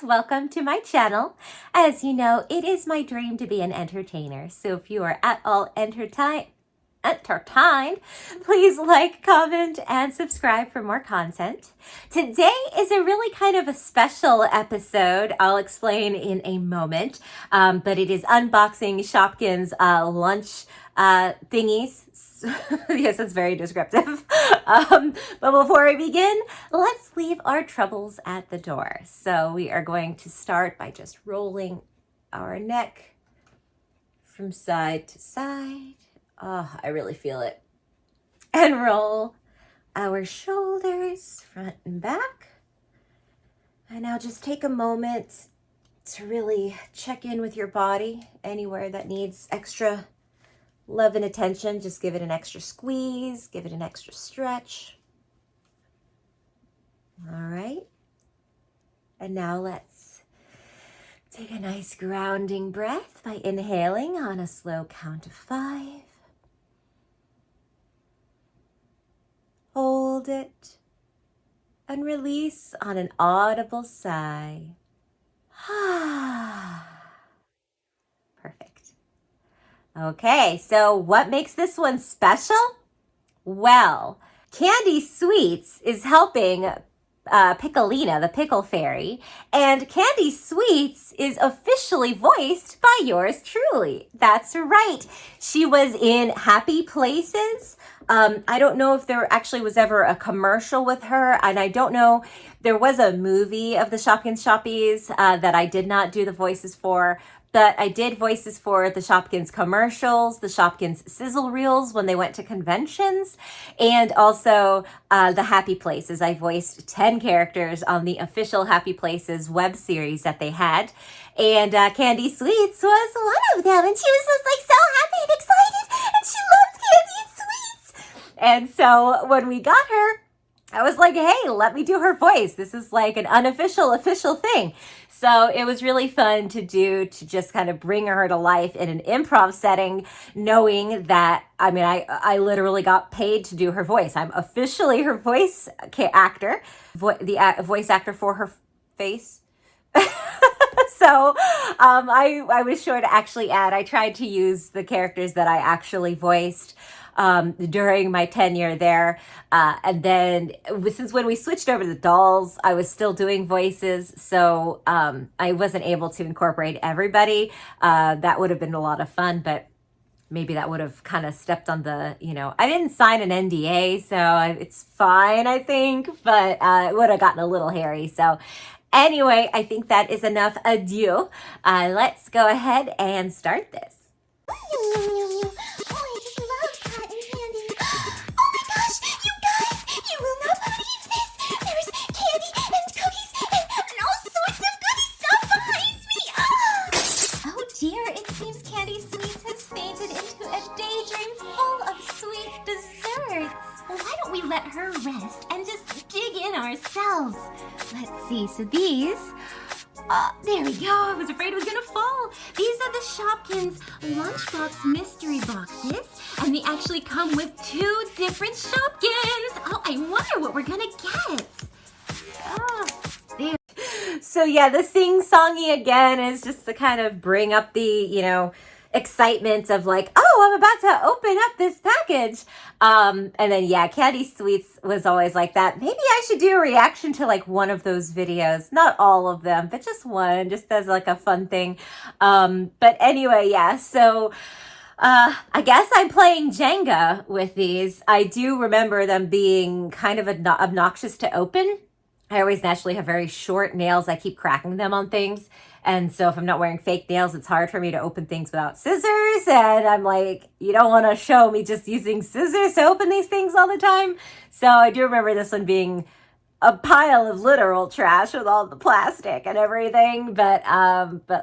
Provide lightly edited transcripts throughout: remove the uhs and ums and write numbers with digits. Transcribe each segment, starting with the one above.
welcome to my channel. As you know, it is my dream to be an entertainer. So if you are at all entertained, please like, comment, and subscribe for more content. Today is a really kind of a special episode. I'll explain in a moment, but it is unboxing Shopkins lunch thingies. Yes, it's very descriptive. But before we begin, let's leave our troubles at the door. So we are going to start by just rolling our neck from side to side. Oh, I really feel it. And roll our shoulders front and back. And now just take a moment to really check in with your body. Anywhere that needs extra love and attention, just give it an extra squeeze, give it an extra stretch. All right. And now let's take a nice grounding breath by inhaling on a slow count of 5. Hold it and release on an audible sigh. Perfect. Okay, so what makes this one special? Well, Candy Sweets is helping Piccolina, the Pickle Fairy, and Candy Sweets is officially voiced by yours truly. That's right. She was in Happy Places. I don't know if there actually was ever a commercial with her, and I don't know, there was a movie of the Shopkins Shoppies that I did not do the voices for, but I did voices for the Shopkins commercials, the Shopkins sizzle reels when they went to conventions, and also the Happy Places. I voiced 10 characters on the official Happy Places web series that they had, and Candy Sweets was one of them, and she was just like so happy and excited, and she loved candy and sweets. And so when we got her, I was like, hey, let me do her voice. This is like an unofficial, official thing. So it was really fun to do, to just kind of bring her to life in an improv setting, knowing that, I mean, I literally got paid to do her voice. I'm officially her voice actor, the voice actor for her face. So I was sure to actually add, I tried to use the characters that I actually voiced during my tenure there. And then since when we switched over to the dolls, I was still doing voices. So I wasn't able to incorporate everybody. That would have been a lot of fun, but maybe that would have kind of stepped on the, I didn't sign an NDA, so it's fine, I think, but it would have gotten a little hairy. So anyway, I think that is enough ado. Let's go ahead and start this. Let her rest and just dig in ourselves. Let's see, so these, there we go, I was afraid it was gonna fall. These are the Shopkins Lunchbox mystery boxes, and they actually come with 2 different Shopkins. Oh, I wonder what we're gonna get. Oh, there. So yeah, the sing-songy again is just to kind of bring up the, excitement of like, oh, I'm about to open up this package. And then yeah, Candy Sweets was always like that. Maybe I should do a reaction to like one of those videos. Not all of them, but just one, just as like a fun thing. But anyway, yeah, so I guess I'm playing Jenga with these. I do remember them being kind of obnoxious to open. I always naturally have very short nails. I keep cracking them on things. And so if I'm not wearing fake nails, it's hard for me to open things without scissors. And I'm like, you don't want to show me just using scissors to open these things all the time. So I do remember this one being a pile of literal trash with all the plastic and everything. But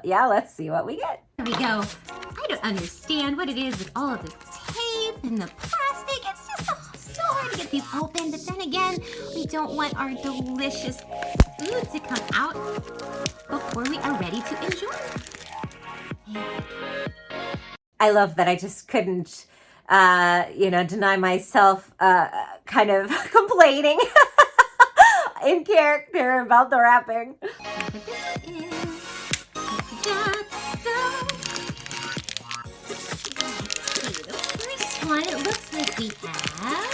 yeah, let's see what we get. There we go. I don't understand what it is with all of the tape and the plastic. It's just so hard to get these open. But then again, we don't want our delicious food to come out before we are ready to enjoy it. I love that I just couldn't, deny myself kind of complaining. in character about the wrapping. But this one is. The first one, it looks like we have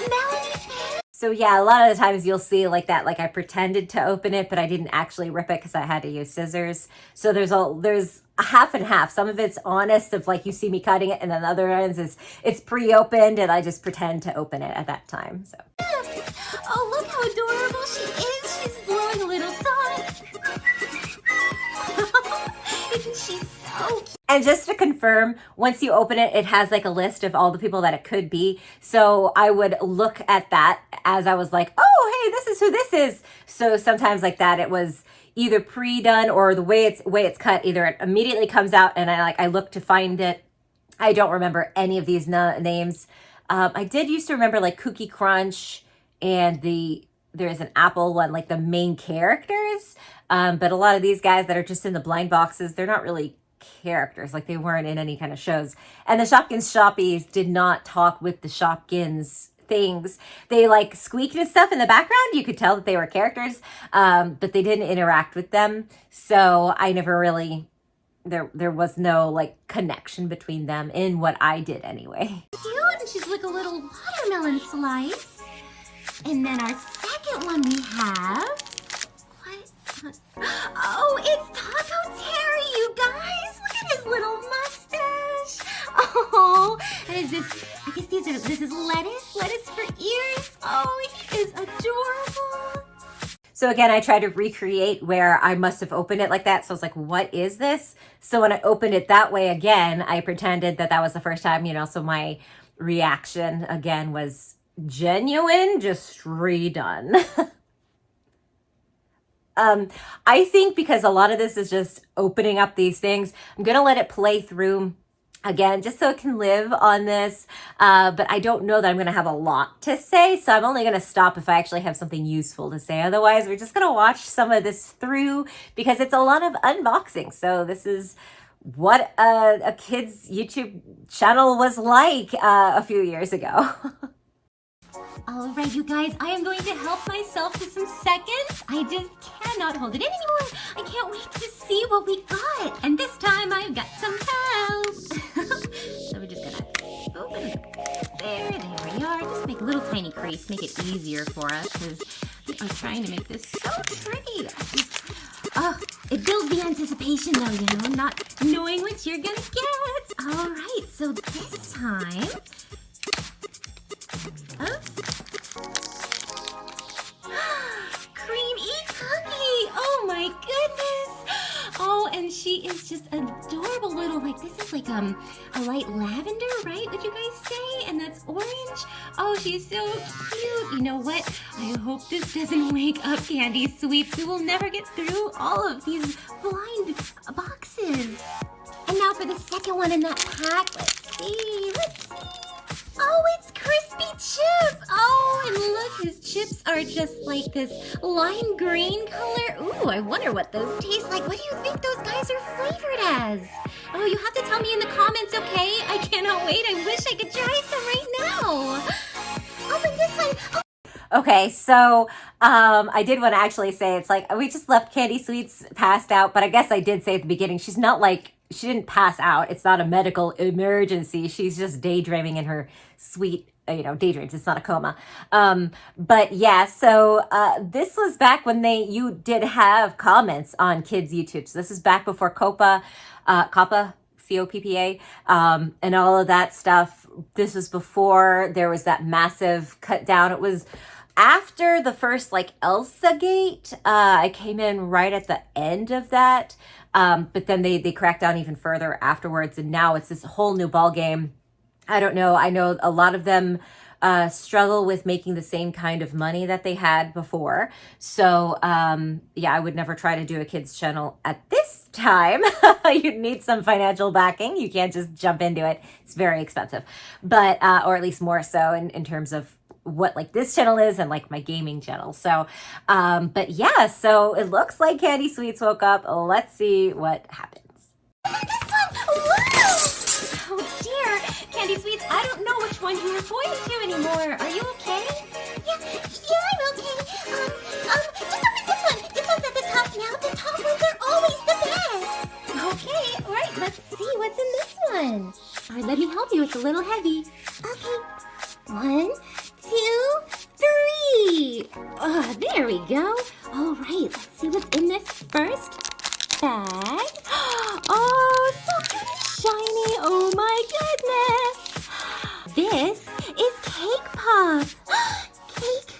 Melody Fair. So yeah, a lot of the times you'll see like that, like I pretended to open it, but I didn't actually rip it because I had to use scissors. So there's a half and half. Some of it's honest of like you see me cutting it, and then the other ends is it's pre-opened and I just pretend to open it at that time. So. Oh, look how adorable she is. She's blowing a little song. Isn't she so cute? And just to confirm, once you open it, it has like a list of all the people that it could be. So I would look at that as I was like, oh, hey, this is who this is. So sometimes like that, it was either pre-done or the way it's cut, either it immediately comes out and I look to find it. I don't remember any of these names. I did used to remember like Cookie Crunch and there's an Apple one, like the main characters. But a lot of these guys that are just in the blind boxes, they're not really characters, like they weren't in any kind of shows. And the Shopkins Shoppies did not talk with the Shopkins things. They like squeaked and stuff in the background. You could tell that they were characters, but they didn't interact with them. So I never really, there was no like connection between them in what I did anyway. Cute, and she's like a little watermelon slice. And then our second one we have, oh, it's Taco Terry, you guys. Look at his little mustache. Oh, and is this, I guess this is lettuce for ears. Oh, he is adorable. So again, I tried to recreate where I must have opened it like that. So I was like, what is this? So when I opened it that way again, I pretended that was the first time, so my reaction again was genuine, just redone. I think because a lot of this is just opening up these things, I'm going to let it play through again, just so it can live on this. But I don't know that I'm going to have a lot to say. So I'm only going to stop if I actually have something useful to say. Otherwise, we're just going to watch some of this through because it's a lot of unboxing. So this is what a kid's YouTube channel was like a few years ago. All right, you guys, I am going to help myself to some seconds. I just cannot hold it in anymore. I can't wait to see what we got. And this time I've got some help. So we're just gonna open it. There we are. Just make a little tiny crease, make it easier for us because we are trying to make this so tricky. Oh, it builds the anticipation though, not knowing what you're gonna get. All right, so this time, Cream-y cookie! Oh my goodness! Oh, and she is just adorable little, like this is like a light lavender, right? Would you guys say? And that's orange. Oh, she's so cute. You know what? I hope this doesn't wake up Candy Sweets. We will never get through all of these blind boxes. And now for the second one in that pack. Let's see. Oh, it's Crispy Chip. Oh, and look, his chips are just like this lime green color. Ooh, I wonder what those taste like. What do you think those guys are flavored as? Oh, you have to tell me in the comments, okay? I cannot wait. I wish I could try some right now. Open this one. Oh. Okay, so I did want to actually say it's like we just left Candy Sweets passed out, but I guess I did say at the beginning she's not like she didn't pass out. It's not a medical emergency. She's just daydreaming in her sweet, daydreams. It's not a coma. But yeah, so this was back when you did have comments on kids' YouTube. So this is back before COPPA, COPPA, and all of that stuff. This was before there was that massive cut down. It was after the first Elsa Gate. I came in right at the end of that. But then they cracked down even further afterwards. And now it's this whole new ball game. I don't know. I know a lot of them struggle with making the same kind of money that they had before. So, yeah, I would never try to do a kids channel at this time. You'd need some financial backing. You can't just jump into it. It's very expensive, but, or at least more so in terms of what this channel is and my gaming channel. So, but yeah, so it looks like Candy Sweets woke up. Let's see what happens. This one, wow! Oh dear, Candy Sweets, I don't know which one you were pointing to anymore. Are you okay? Yeah, I'm okay. little heavy. Okay. 1, 2, 3. There we go. All right, let's see what's in this first bag. Oh, so good and shiny. Oh my goodness. This is cake pop. Cake?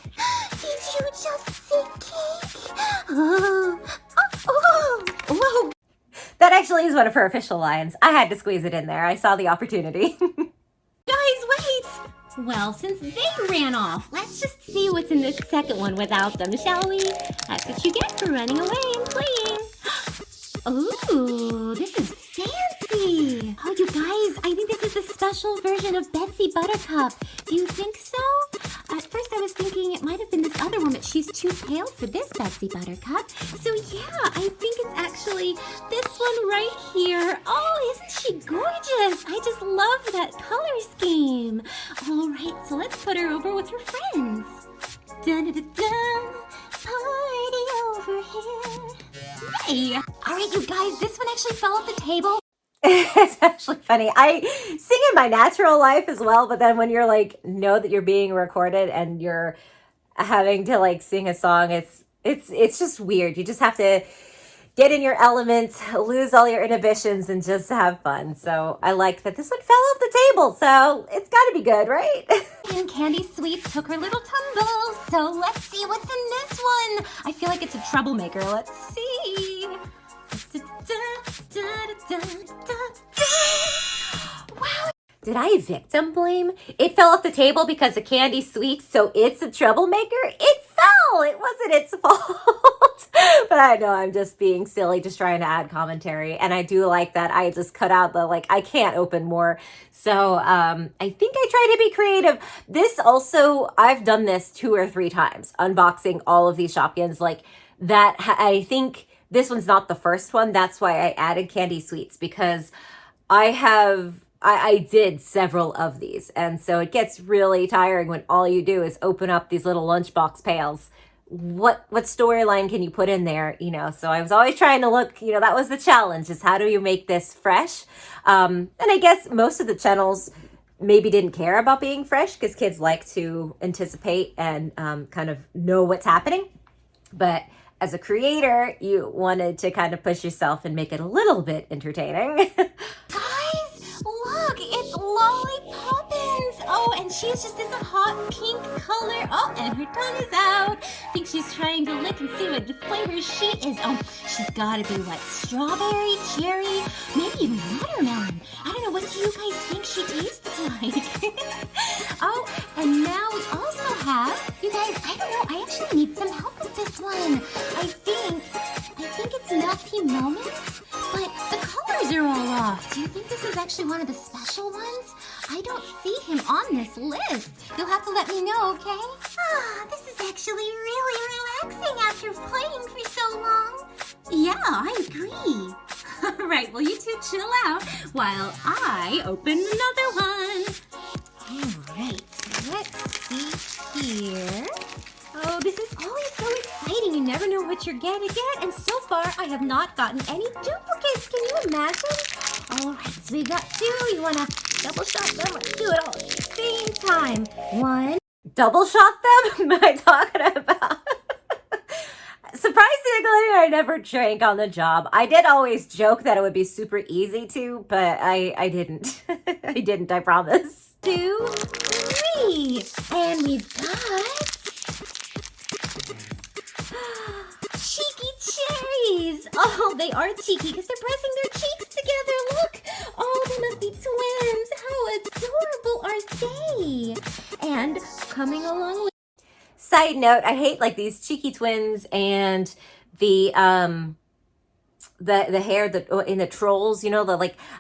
Did you just say cake? Whoa. That actually is one of her official lines. I had to squeeze it in there. I saw the opportunity. Guys, wait! Well, since they ran off, let's just see what's in this second one without them, shall we? That's what you get for running away and playing. Ooh, this is fancy! Oh, you guys, I think this is the special version of Betsy Buttercup. Do you think so? At first I was thinking it might have been this other one, but she's too pale for this Betsy Buttercup. So yeah, I think it's actually this one right here. Oh, isn't she gorgeous? I just love that color scheme. All right, so let's put her over with her friends. Dun-dun-dun-dun, party over here. Hey! All right, you guys, this one actually fell off the table. It's actually funny. I sing in my natural life as well, but then when you're like, know that you're being recorded and you're having to like sing a song, it's just weird. You just have to get in your element, lose all your inhibitions, and just have fun. So I like that this one fell off the table, so it's got to be good, right? And Candy Sweets took her little tumble, so let's see what's in this one. I feel like it's a troublemaker. Let's see. Wow. Did I victim blame? It fell off the table because of Candy Sweets, so it's a troublemaker? It fell! It wasn't its fault. But I know I'm just being silly, just trying to add commentary. And I do like that I just cut out the, like, I can't open more. So I think I try to be creative. This also, I've done this 2 or 3 times, unboxing all of these Shopkins. Like, that, I think this one's not the first one. That's why I added Candy Sweets, because I did several of these. And so it gets really tiring when all you do is open up these little lunchbox pails. What storyline can you put in there? You know, so I was always trying to look, you know, that was the challenge, is how do you make this fresh? And I guess most of the channels maybe didn't care about being fresh because kids like to anticipate and kind of know what's happening. But as a creator, you wanted to kind of push yourself and make it a little bit entertaining. Guys, look, it's Lollipoppins. Oh, and she's just this hot pink color. Oh, and her tongue is out. I think she's trying to lick and see what flavor she is. Oh, she's got to be like strawberry, cherry, maybe even watermelon. I don't know, what do you guys think she tastes like? Oh, and now we also have, you guys, I don't know, I actually need some help with this one. I think it's Melty Moments, but the colors are all off. Do you think this is actually one of the special ones? I don't see him on this list. You'll have to let me know, okay? This is actually really relaxing after playing for so long. Yeah, I agree. All right, well, you two chill out while I open another one. All right, so let's see here. Oh, this is always so exciting. You never know what you're going to get. And so far, I have not gotten any duplicates. Can you imagine? All right, so we got 2. You want to double shot them? Let's do it all at the same time. 1. Double shot them? What am I talking about? Surprisingly, I never drank on the job. I did always joke that it would be super easy to, but I didn't. I didn't, I promise. 2, 3. And we've got cheeky cherries. Oh, they are cheeky because they're pressing their cheeks together. Look. Oh, they must be twins. How adorable are they? And coming along with... Side note, I hate like these cheeky twins and the hair that in the trolls, you know,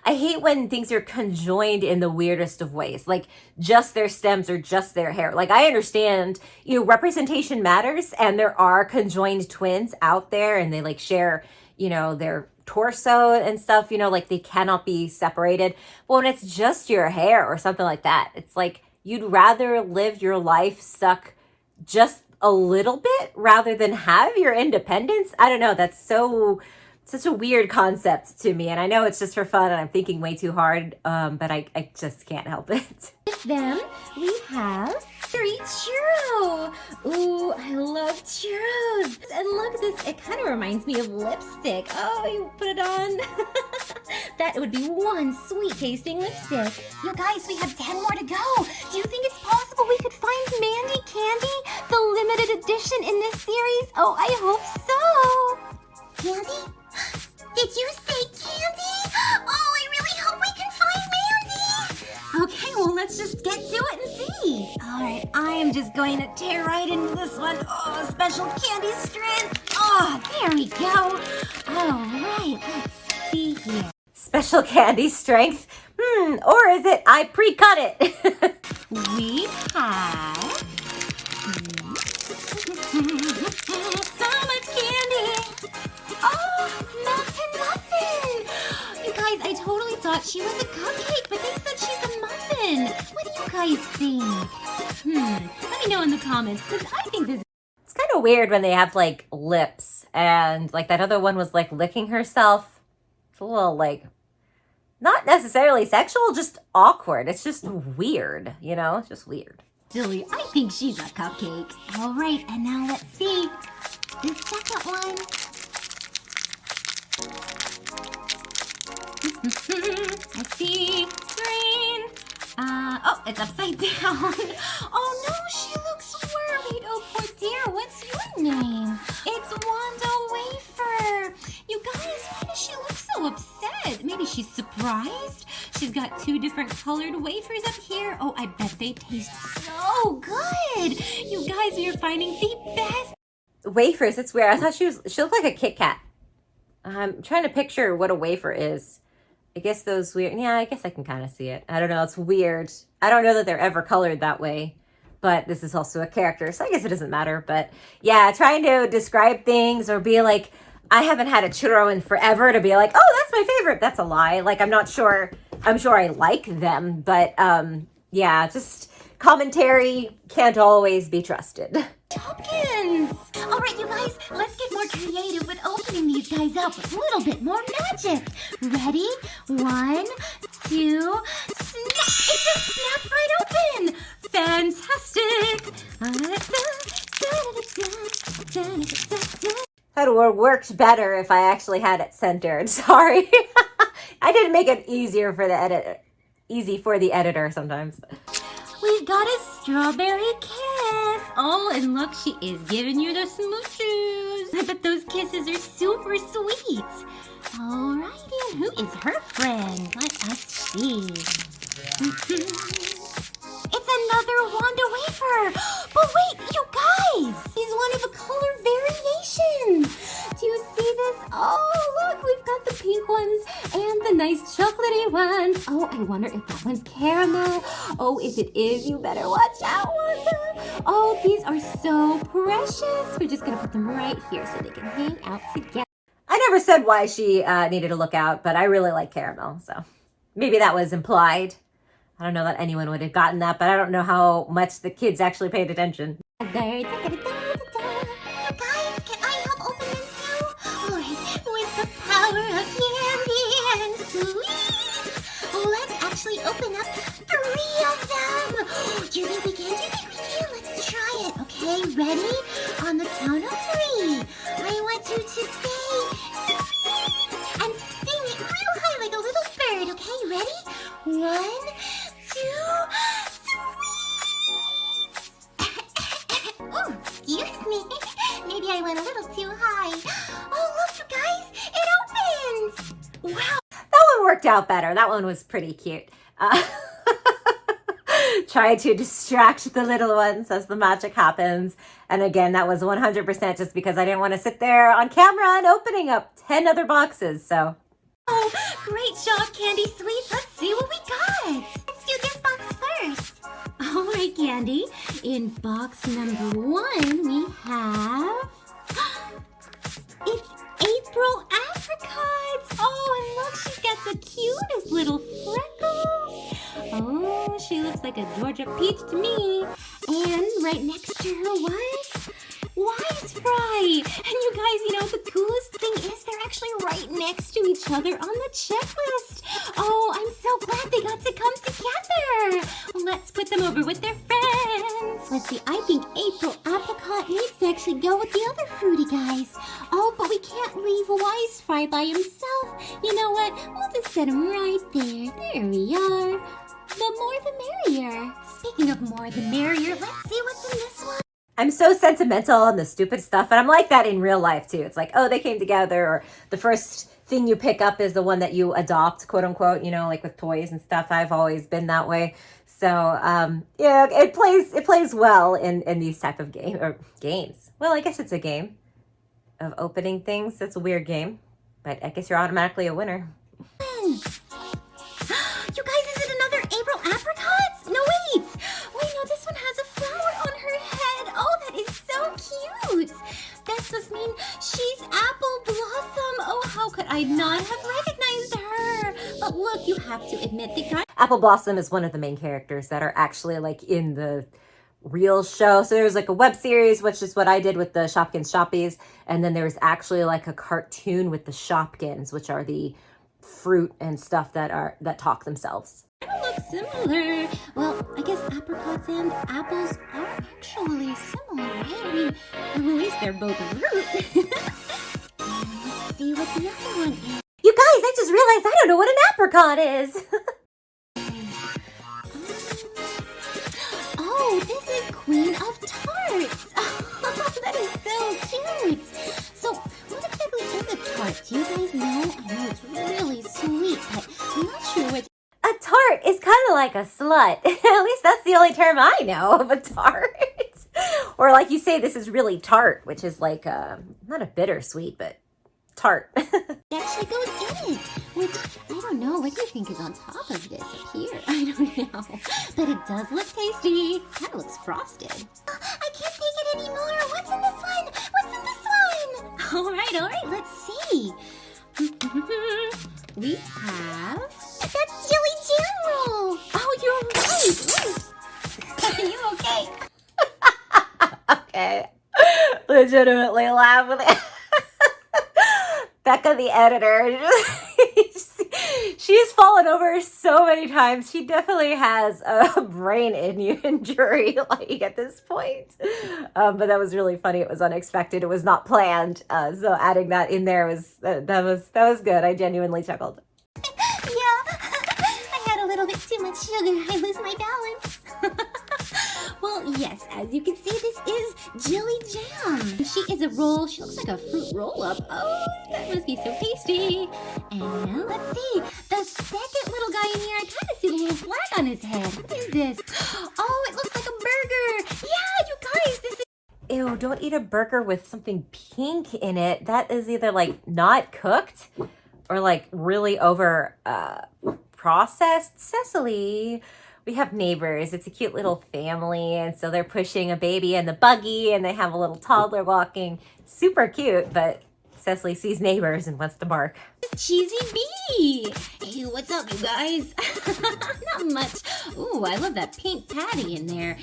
I hate when things are conjoined in the weirdest of ways, like just their stems or just their hair. Like, I understand, you know, representation matters, and there are conjoined twins out there, and they like share, you know, their torso and stuff, you know, like they cannot be separated. But when it's just your hair or something like that, it's like you'd rather live your life stuck just a little bit rather than have your independence. I don't know, that's so such a weird concept to me, and I know it's just for fun and I'm thinking way too hard, but I just can't help it. With them, we have 3 churro. Ooh, I love churros. And look at this, it kind of reminds me of lipstick. Oh, you put it on. That would be one sweet tasting lipstick. You guys, we have 10 more to go. Do you think it's possible we could find Mandy Candy, the limited edition in this series? Oh, I hope so. Candy? Did you say Candy? Oh, I really hope we can find Mandy. Okay, well, let's just get to it and see. All right, I am just going to tear right into this one. Oh, special candy strand. Oh, there we go. All right, let's see here. Special candy strength? Or is it I pre-cut it? We have so much candy. Oh, melted muffin. You guys, I totally thought she was a cupcake, but they said she's a muffin. What do you guys think? Let me know in the comments, because I think this. It's kind of weird when they have like lips, and like that other one was like licking herself. It's a little like, not necessarily sexual, just awkward. It's just weird, you know? It's just weird. Silly, I think she's a cupcake. All right, and now let's see the second one. I see green. Oh, it's upside down. Oh no, she looks worried. Oh, poor dear. What's your name? It's Wanda Wafer. You guys, why does she look so upset? Maybe she's surprised. She's got 2 different colored wafers up here. Oh, I bet they taste so good. You guys, we are finding the best. Wafers, it's weird. I thought she looked like a Kit Kat. I'm trying to picture what a wafer is. I guess those weird, yeah, I guess I can kind of see it. I don't know, it's weird. I don't know that they're ever colored that way, but this is also a character, so I guess it doesn't matter. But yeah, trying to describe things or be like, I haven't had a churro in forever, to be like, oh, that's my favorite. That's a lie. Like, I'm sure I like them, but yeah, just commentary can't always be trusted. Shopkins! All right, you guys, let's get more creative with opening these guys up with a little bit more magic. Ready? 1, 2, snap! It just snapped right open! Fantastic! That would have worked better if I actually had it centered. Sorry. I didn't make it easy for the editor sometimes. We've got a strawberry kiss. Oh, and look, she is giving you the smooches. I bet those kisses are super sweet. All right, and who is her friend? Let us see. It's another Wanda Wafer. But wait, you guys, he's one of a color variation. Do you see this? Oh, look, we've got the pink ones and the nice chocolatey ones. Oh, I wonder if that one's caramel. Oh, if it is, you better watch out, Wanda. Oh, these are so precious. We're just going to put them right here so they can hang out together. I never said why she needed to look out, but I really like caramel, so maybe that was implied. I don't know that anyone would have gotten that, but I don't know how much the kids actually paid attention. Guys, can I help open them too? All right, with the power of candy and sweets, let's actually open up 3 of them. Do you think we can? Let's try it. Okay, ready? On the count of 3, I want you to say sweet and sing it real high like a little bird. Okay, ready? 1, 2, sweet. Oh, excuse me. Maybe I went a little too high. Oh, look, you guys, it opens. Wow. That one worked out better. That one was pretty cute. Try to distract the little ones as the magic happens. And again, that was 100% just because I didn't want to sit there on camera and opening up 10 other boxes, so. Oh, great job, Candy Sweets. Let's see what we got. Let's do this box first. All right, Candy. In box number 1, we have... It's April apricots. Oh, and look, she's got the cutest little freckles. Oh, she looks like a Georgia peach to me. And right next to her was Wise Fry. And you guys, the coolest thing is they're actually right each other on the checklist. Oh, I'm so glad they got to come together. Let's put them over with their friends. Let's see, I think April Apricot needs to actually go with the other fruity guys. Oh, but we can't leave Wise Fry by himself. You know what? We'll just set him right there. There we are. The more the merrier. Speaking of more the merrier, let's see what's in this one. I'm so sentimental on the stupid stuff, and I'm like that in real life too. It's like, oh, they came together, or the first thing you pick up is the one that you adopt, quote unquote, you know, like with toys and stuff. I've always been that way. So yeah, it plays well in these type of games. Well, I guess it's a game of opening things. That's a weird game, but I guess you're automatically a winner. You guys, is it another April Apricot? No, wait. Wait, no, this one has a flower on her head. Oh, that is so cute. This must mean she's Apple Blossom. Oh, how could I not have recognized her? But look, you have to admit the Apple Blossom is one of the main characters that are actually like in the real show. So there's like a web series, which is what I did with the Shopkins Shoppies. And then there's actually like a cartoon with the Shopkins, which are the fruit and stuff that talk themselves. They look similar. Well, I guess apricots and apples are actually similar, right? I mean, at least they're both fruit. Let's see what the other one is. You guys, I just realized I don't know what an apricot is. Oh, this is Queen of Tarts. Oh, that is so cute. So, what exactly is a tart? Do you guys know? I know it's really sweet, but I'm not sure what. A tart is kind of like a slut. At least that's the only term I know of a tart. Or like you say, this is really tart, which is like not a bittersweet, but tart. It actually goes in it, which I don't know. What do you think is on top of this up here? I don't know, but it does look tasty. Kind of looks frosted. I can't take it anymore. What's in this one? What's in this one? All right. Let's see. We have. That's Jelly Jam Roll. Oh, you're right. Are you okay? Okay. Legitimately laugh with it. Becca, the editor, she's fallen over so many times. She definitely has a brain injury, like at this point. But that was really funny. It was unexpected. It was not planned. So adding that in there was that was good. I genuinely chuckled. Yeah, I had a little bit too much sugar. I lose my balance. Well, yes, as you can see, this is Jelly Jam. She is a roll. She looks like a fruit roll-up. Oh, that must be so tasty. And let's see, the second little guy in here, I kind of see the little flag on his head. What is this? Oh, it looks like a burger. Yeah, you guys, this is... Ew, don't eat a burger with something pink in it. That is either like not cooked or like really over processed. Cecily, we have neighbors. It's a cute little family, and so they're pushing a baby in the buggy, and they have a little toddler walking. Super cute, but Cecily sees neighbors and wants to bark. Cheesy Bee. Hey, what's up, you guys? Not much. Ooh, I love that pink patty in there.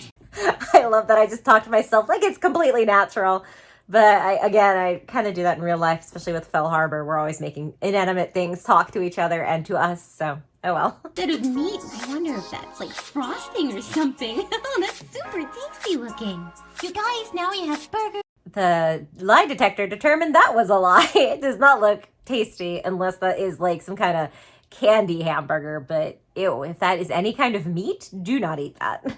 I love that I just talk to myself like it's completely natural. But I kind of do that in real life, especially with Fell Harbor. We're always making inanimate things talk to each other and to us, so oh well. Instead of meat, I wonder if that's like frosting or something. Oh, that's super tasty looking. You guys, now we have burgers. The lie detector determined that was a lie. It does not look tasty unless that is like some kind of candy hamburger. But ew, if that is any kind of meat, do not eat that.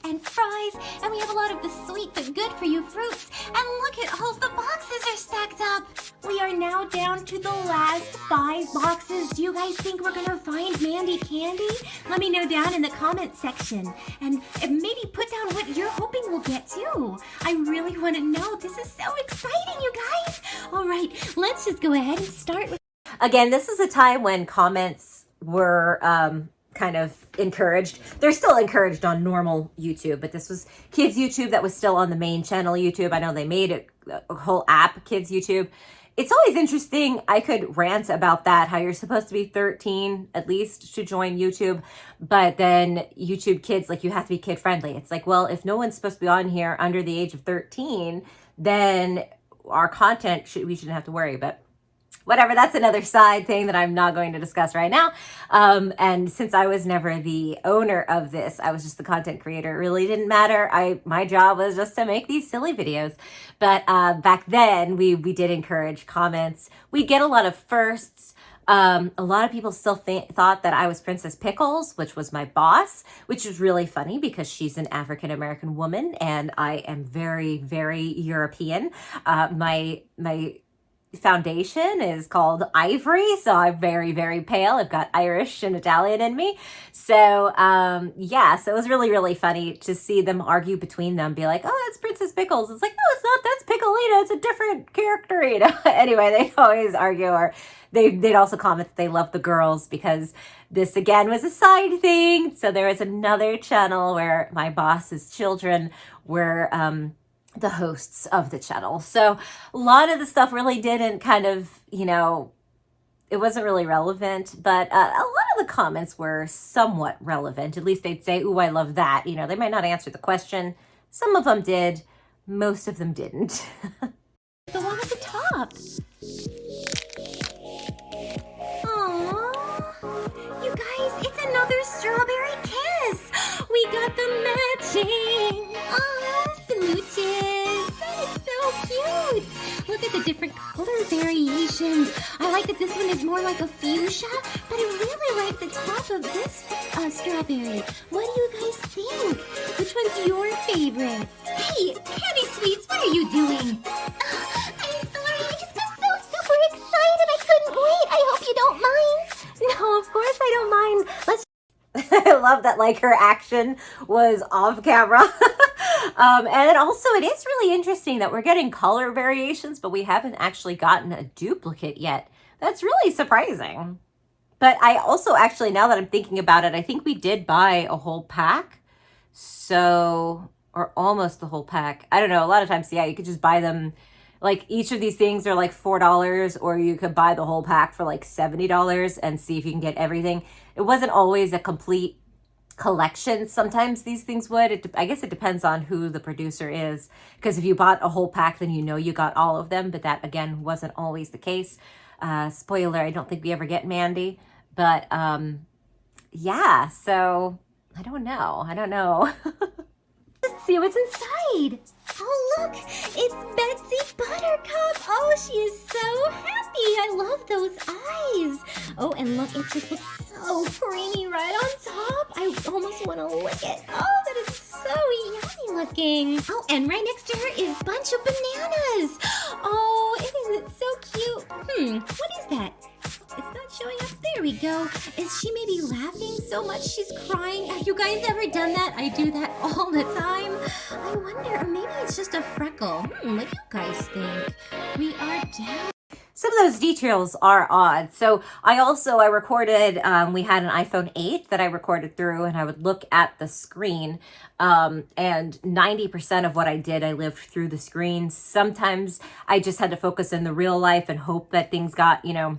And fries, and we have a lot of the sweet but good for you fruits. And look at all of the boxes are stacked up. We are now down to the last 5 boxes. Do you guys think we're gonna find Mandy candy? Let me know down in the comment section, and maybe put down what you're hoping we'll get too. I really want to know. This is so exciting, you guys. All right, let's just go ahead and start with. Again, this is a time when comments were kind of encouraged. They're still encouraged on normal YouTube, but this was kids YouTube that was still on the main channel YouTube. I know they made a whole app, kids YouTube. It's always interesting. I could rant about that, how you're supposed to be 13 at least to join YouTube, but then YouTube Kids, like you have to be kid friendly. It's like, well, if no one's supposed to be on here under the age of 13, then our content we shouldn't have to worry. But whatever, that's another side thing that I'm not going to discuss right now. And since I was never the owner of this, I was just the content creator. It really didn't matter. My job was just to make these silly videos. But back then, we did encourage comments. We get a lot of firsts. A lot of people still thought that I was Princess Pickles, which was my boss, which is really funny because she's an African-American woman and I am very, very European. My foundation is called Ivory, so I'm very, very pale. I've got Irish and Italian in me. So yeah, so it was really, really funny to see them argue between them, be like, oh, that's Princess Pickles. It's like, no, it's not. That's Piccolina. It's a different character, you know. Anyway, they always argue, or they'd also comment that they love the girls because this, again, was a side thing. So there was another channel where my boss's children were the hosts of the channel. So a lot of the stuff really didn't kind of, you know, it wasn't really relevant, but a lot of the comments were somewhat relevant. At least they'd say, ooh, I love that. You know, they might not answer the question. Some of them did. Most of them didn't. The one at the top. Aww. You guys, it's another strawberry kiss. We got the matching. Aww, smooches. That is so cute. Look at the different color variations. I like that this one is more like a fuchsia, but I really like the top of this strawberry. What do you guys think? Which one's your favorite? Hey, Candy Sweets, what are you doing? I'm sorry, I just got so super excited. I couldn't wait. I hope you don't mind. No, of course I don't mind. I love that, like, her action was off camera. And then also it is really interesting that we're getting color variations, but we haven't actually gotten a duplicate yet. That's really surprising. But I also actually, now that I'm thinking about it, I think we did buy a whole pack. So, or almost the whole pack. I don't know. A lot of times, yeah, you could just buy them. Like, each of these things are like $4, or you could buy the whole pack for like $70 and see if you can get everything. It wasn't always a complete collection. Sometimes these things would. I guess it depends on who the producer is. Because if you bought a whole pack, then you know you got all of them. But that, again, wasn't always the case. Spoiler, I don't think we ever get Mandy. But yeah, so I don't know. Let's see what's inside. Oh, look, it's Betsy Buttercup. Oh, she is so happy. I love those eyes. Oh, and look, it just looks so creamy right on top. I almost want to lick it. Oh, that is so yummy looking. Oh, and right next to her is a bunch of bananas. Oh, isn't it so cute? What is that? It's not showing up. There we go. Is she maybe laughing so much she's crying? Have you guys ever done that? I do that all the time. I wonder, or maybe it's just a freckle. What do you guys think? We are down. Some of those details are odd. So I recorded, we had an iPhone 8 that I recorded through, and I would look at the screen, and 90% of what I did, I lived through the screen. Sometimes I just had to focus in the real life and hope that things got, you know,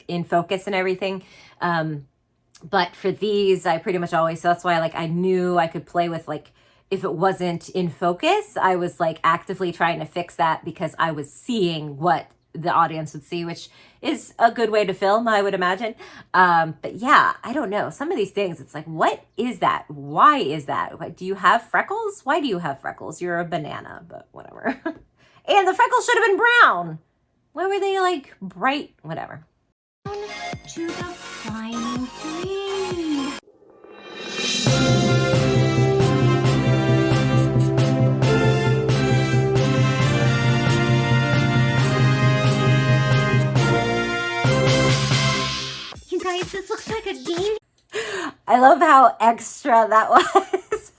in focus and everything. But for these, I pretty much always, so that's why I knew I could play with, like, if it wasn't in focus, I was like actively trying to fix that because I was seeing what the audience would see, which is a good way to film, I would imagine. But yeah, I don't know. Some of these things, it's like, what is that? Why is that? Do you have freckles? Why do you have freckles? You're a banana, but whatever. And the freckles should have been brown. Why were they like bright? Whatever. To the final three. You guys, this looks like a game. I love how extra that was.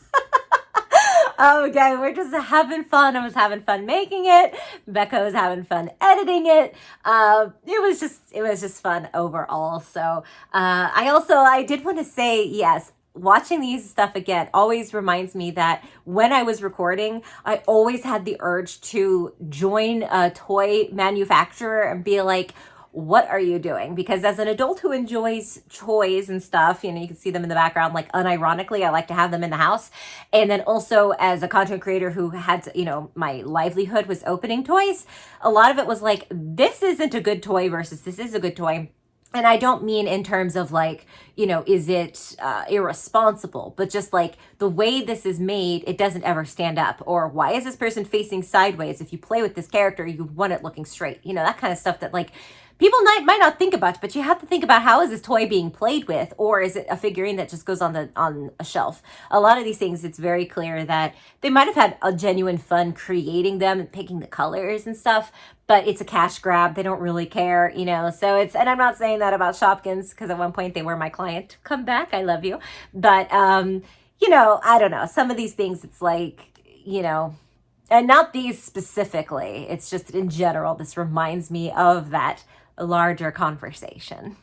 Okay, we're just having fun. I was having fun making it. Becca was having fun editing it. It was just fun overall. So I did want to say, yes, watching these stuff again always reminds me that when I was recording, I always had the urge to join a toy manufacturer and be like, what are you doing? Because as an adult who enjoys toys and stuff, you can see them in the background, like unironically, I like to have them in the house. And then also as a content creator who had, my livelihood was opening toys, a lot of it was like, this isn't a good toy versus this is a good toy. And I don't mean in terms of like, is it irresponsible, but just like the way this is made, it doesn't ever stand up. Or why is this person facing sideways? If you play with this character, you want it looking straight, that kind of stuff that like people might not think about, but you have to think about, how is this toy being played with? Or is it a figurine that just goes on a shelf? A lot of these things, it's very clear that they might have had a genuine fun creating them and picking the colors and stuff, but it's a cash grab. They don't really care, so and I'm not saying that about Shopkins, because at one point they were my client. Come back, I love you. But, I don't know. Some of these things, it's like, and not these specifically. It's just in general, this reminds me of that larger conversation.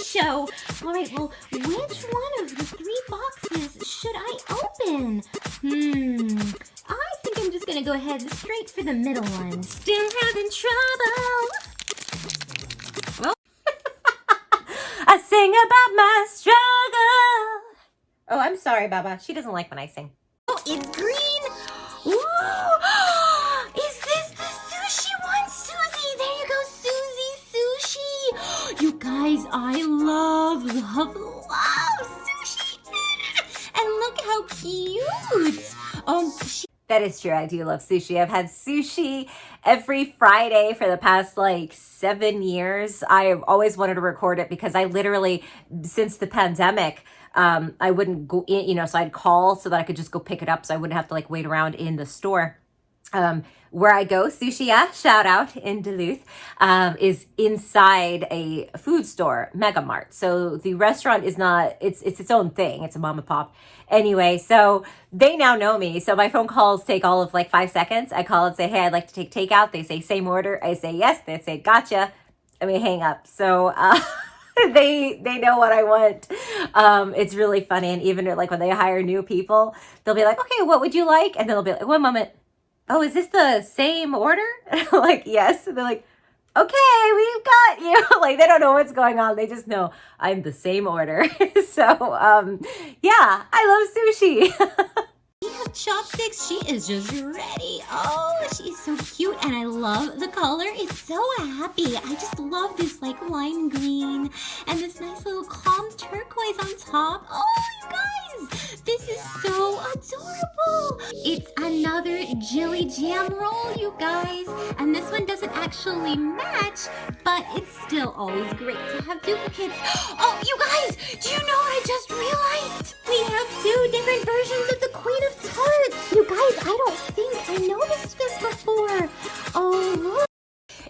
Show. All right, well, which one of the 3 boxes should I open? I think I'm just gonna go ahead straight for the middle one. Still having trouble. Well, I sing about my struggle. Oh, I'm sorry, Baba. She doesn't like when I sing. Oh, it's green. Ooh. Is this the sushi one, Susie? There you go, Susie Sushi. You guys, I love sushi. And look how cute. That is true. I do love sushi. I've had sushi every Friday for the past like 7 years. I've always wanted to record it because I literally, since the pandemic, I wouldn't go in, so I'd call so that I could just go pick it up, so I wouldn't have to like wait around in the store. Where I go, Sushi-ya, shout out in Duluth, is inside a food store, Mega Mart. So the restaurant is not, it's its own thing. It's a mom and pop. Anyway, so they now know me. So my phone calls take all of like 5 seconds. I call and say, hey, I'd like to take takeout. They say same order. I say yes. They say gotcha. And we hang up. So they know what I want. It's really funny. And even like when they hire new people, they'll be like, okay, what would you like? And then they'll be like, one moment. Oh, is this the same order? And I'm like, yes. And they're like, okay, we've got you. Like, they don't know what's going on. They just know I'm the same order. So, yeah, I love sushi. We have chopsticks. She is just ready. Oh, she's so cute, and I love the color. It's so happy. I just love this like lime green and this nice little calm turquoise on top. Oh, you guys, this is so adorable. It's another Jilly Jam roll, you guys, and this one doesn't actually match, but it's still always great to have duplicates. Oh, you guys, do you know what I just realized? We have 2 different versions of the Queen of Tarts. You guys, I don't think I noticed this before. Oh, look.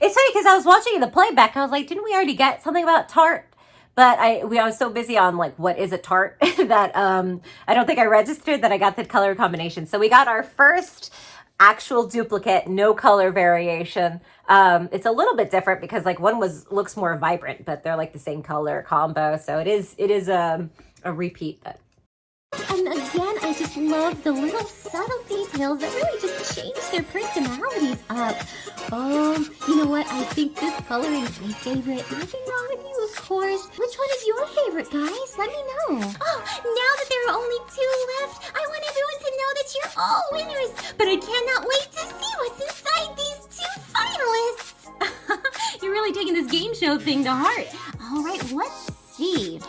It's funny because I was watching the playback and I was like, didn't we already get something about tart? But I was so busy on like, what is a tart that I don't think I registered that I got the color combination. So we got our first actual duplicate, no color variation. It's a little bit different because like one looks more vibrant, but they're like the same color combo. So it is a repeat. But And again, I just love the little subtle details that really just change their personalities up. You know what? I think this coloring is my favorite. Nothing wrong with you, of course. Which one is your favorite, guys? Let me know. Oh, now that there are only 2 left, I want everyone to know that you're all winners. But I cannot wait to see what's inside these 2 finalists. You're really taking this game show thing to heart. All right, let's see.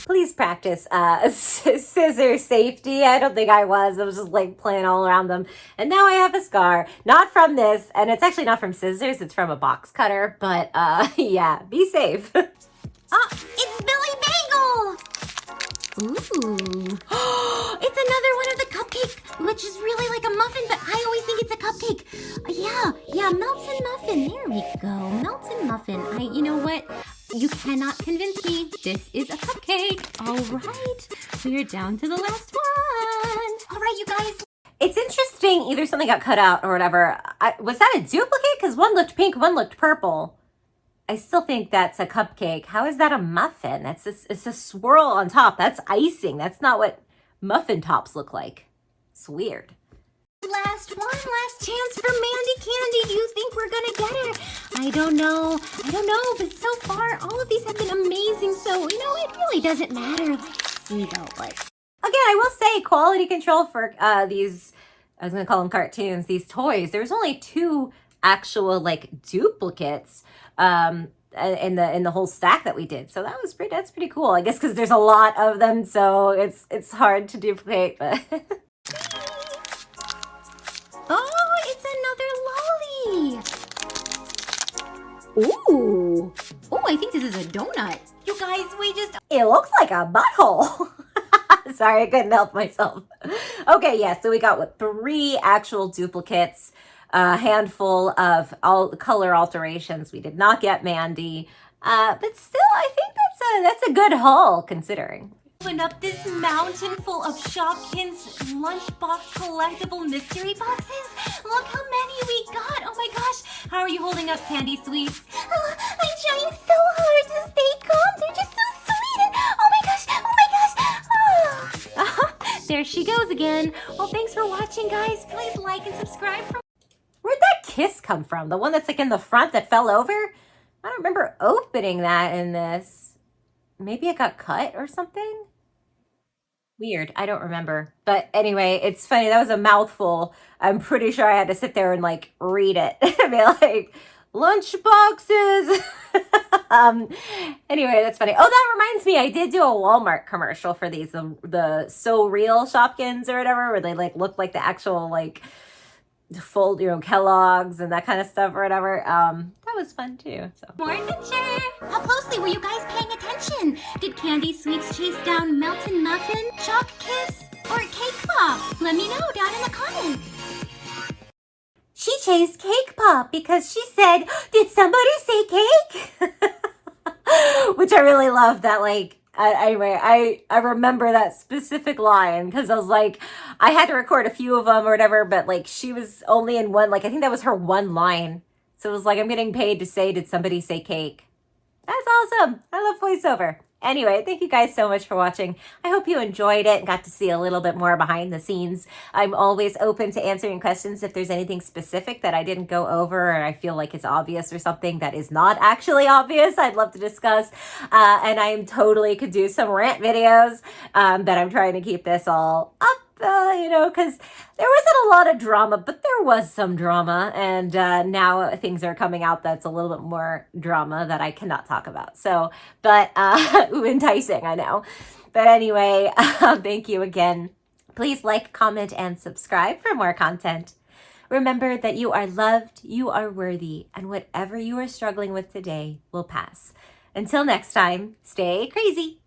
please practice scissor safety. I don't think I was. I was just like playing all around them. And now I have a scar. Not from this. And it's actually not from scissors. It's from a box cutter. But yeah, be safe. Oh, it's Billy Bagel! Ooh. It's another one of the cupcake, which is really like a muffin, but I always think it's a cupcake. Yeah, melted muffin. There we go. Melted muffin. You know what? You cannot convince me. This is a cupcake. All right. We're down to the last one. All right, you guys. It's interesting. Either something got cut out or whatever. Was that a duplicate? Because one looked pink, one looked purple. I still think that's a cupcake. How is that a muffin? It's a swirl on top. That's icing. That's not what muffin tops look like. It's weird. Last last one, last chance for Mandy Candy. Do you think we're gonna get her? I don't know, but so far, all of these have been amazing, so, it really doesn't matter. Let's see, though, Again, I will say quality control for these, I was going to call them cartoons, these toys. There's only 2 actual, duplicates in the whole stack that we did. So that's pretty cool. I guess because there's a lot of them, so it's hard to duplicate, but... Oh, it's another lolly. Ooh. Oh, I think this is a donut. You guys, It looks like a butthole. Sorry, I couldn't help myself. Okay, yeah, so we got 3 actual duplicates, a handful of color alterations. We did not get Mandy, but still, I think that's a good haul considering. opened up this mountain full of Shopkins Lunchbox collectible mystery boxes. Look how many we got. Oh my gosh. How are you holding up, Candy Sweets? I'm trying so hard to stay calm. They're just so sweet. And oh my gosh. There she goes again. Well, thanks for watching, guys. Please like and subscribe. Where'd that kiss come from? The one that's in the front that fell over? I don't remember opening that in this. Maybe it got cut or something? Weird. I don't remember. But anyway, it's funny. That was a mouthful. I'm pretty sure I had to sit there and read it. And be like, lunch boxes. Anyway, that's funny. Oh, that reminds me. I did do a Walmart commercial for these. The So Real Shopkins or whatever, where they look like the actual full, Kellogg's and that kind of stuff or whatever. That was fun too. So. More adventure! How closely were you guys paying attention? Did Candy Sweets chase down Melton Muffin, Chalk Kiss, or Cake Pop? Let me know down in the comments. She chased Cake Pop because she said, "Did somebody say cake?" Which I really love that, anyway, I remember that specific line because I was I had to record a few of them or whatever, but she was only in one, I think that was her one line. So it was I'm getting paid to say, "Did somebody say cake?" That's awesome. I love voiceover. Anyway, thank you guys so much for watching. I hope you enjoyed it and got to see a little bit more behind the scenes. I'm always open to answering questions if there's anything specific that I didn't go over or I feel like it's obvious or something that is not actually obvious. I'd love to discuss. And I totally could do some rant videos that I'm trying to keep this all up. Because there wasn't a lot of drama, but there was some drama. And now things are coming out that's a little bit more drama that I cannot talk about. So, but enticing, I know. But anyway, thank you again. Please like, comment, and subscribe for more content. Remember that you are loved, you are worthy, and whatever you are struggling with today will pass. Until next time, stay crazy.